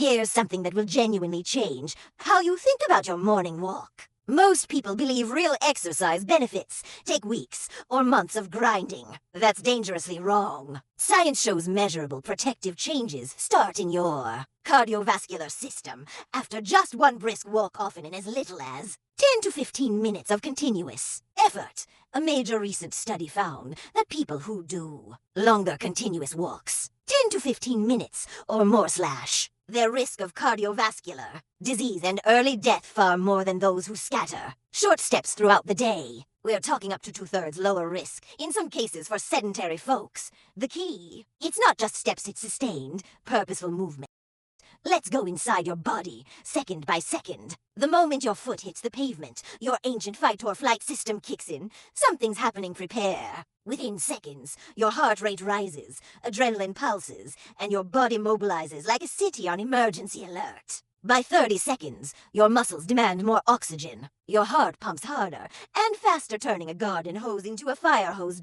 Here's something that will genuinely change how you think about your morning walk. Most people believe real exercise benefits take weeks or months of grinding. That's dangerously wrong. Science shows measurable protective changes start in your cardiovascular system after just one brisk walk, often in as little as 10 to 15 minutes of continuous effort. A major recent study found that people who do longer continuous walks, 10 to 15 minutes or more, their risk of cardiovascular disease and early death far more than those who scatter short steps throughout the day. We're talking up to 2/3 lower risk, in some cases for sedentary folks. The key, it's not just steps, it's sustained, purposeful movement. Let's go inside your body, second by second. The moment your foot hits the pavement, your ancient fight or flight system kicks in. Something's happening, prepare. Within seconds, your heart rate rises, adrenaline pulses, and your body mobilizes like a city on emergency alert. By 30 seconds, your muscles demand more oxygen. Your heart pumps harder and faster, turning a garden hose into a fire hose.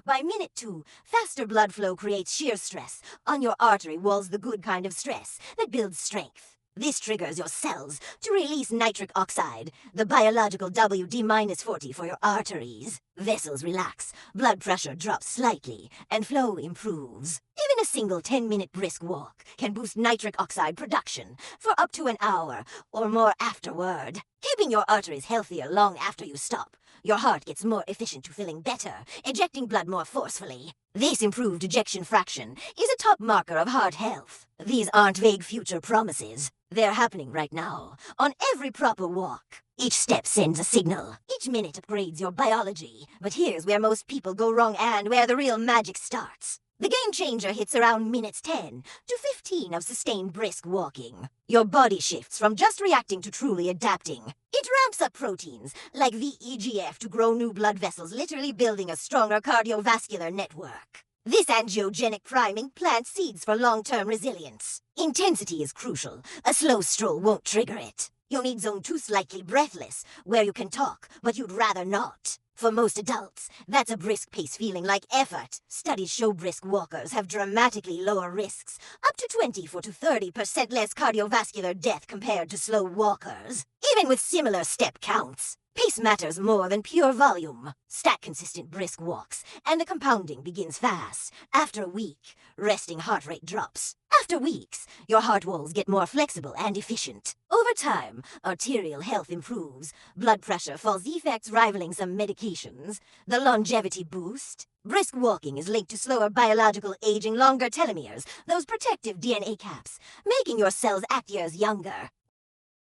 By minute 2, faster blood flow creates shear stress on your artery walls, the good kind of stress that builds strength. This triggers your cells to release nitric oxide, the biological WD-40 for your arteries. Vessels relax, blood pressure drops slightly, and flow improves. Even a single 10-minute brisk walk can boost nitric oxide production for up to an hour or more afterward, keeping your arteries healthier long after you stop. Your heart gets more efficient to filling better, ejecting blood more forcefully. This improved ejection fraction is a top marker of heart health. These aren't vague future promises. They're happening right now, on every proper walk. Each step sends a signal. Each minute upgrades your biology. But here's where most people go wrong and where the real magic starts. The game changer hits around minutes 10 to 15 of sustained brisk walking. Your body shifts from just reacting to truly adapting. It ramps up proteins like VEGF to grow new blood vessels, literally building a stronger cardiovascular network. This angiogenic priming plants seeds for long-term resilience. Intensity is crucial. A slow stroll won't trigger it. You'll need zone 2, slightly breathless, where you can talk, but you'd rather not. For most adults, that's a brisk pace feeling like effort. Studies show brisk walkers have dramatically lower risks, up to 24 to 30% less cardiovascular death compared to slow walkers. Even with similar step counts, pace matters more than pure volume. Stack consistent brisk walks, and the compounding begins fast. After a week, resting heart rate drops. After weeks, your heart walls get more flexible and efficient. Over time, arterial health improves, blood pressure falls, effects rivaling some medications. The longevity boost. Brisk walking is linked to slower biological aging, longer telomeres, those protective DNA caps, making your cells act years younger.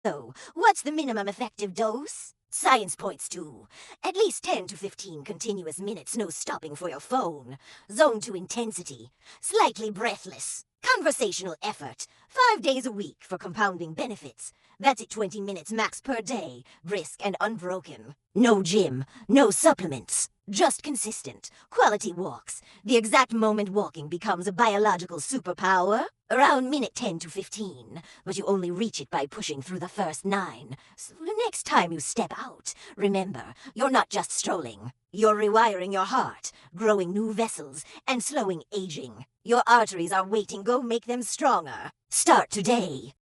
So, what's the minimum effective dose? Science points to at least 10 to 15 continuous minutes, no stopping for your phone. Zone 2 intensity, slightly breathless. Conversational effort, 5 days a week for compounding benefits. That's at 20 minutes max per day, brisk and unbroken. No gym, no supplements, just consistent, quality walks. The exact moment walking becomes a biological superpower. Around minute 10 to 15, but you only reach it by pushing through the first 9. So the next time you step out, remember, you're not just strolling. You're rewiring your heart, growing new vessels, and slowing aging. Your arteries are waiting. Go make them stronger. Start today.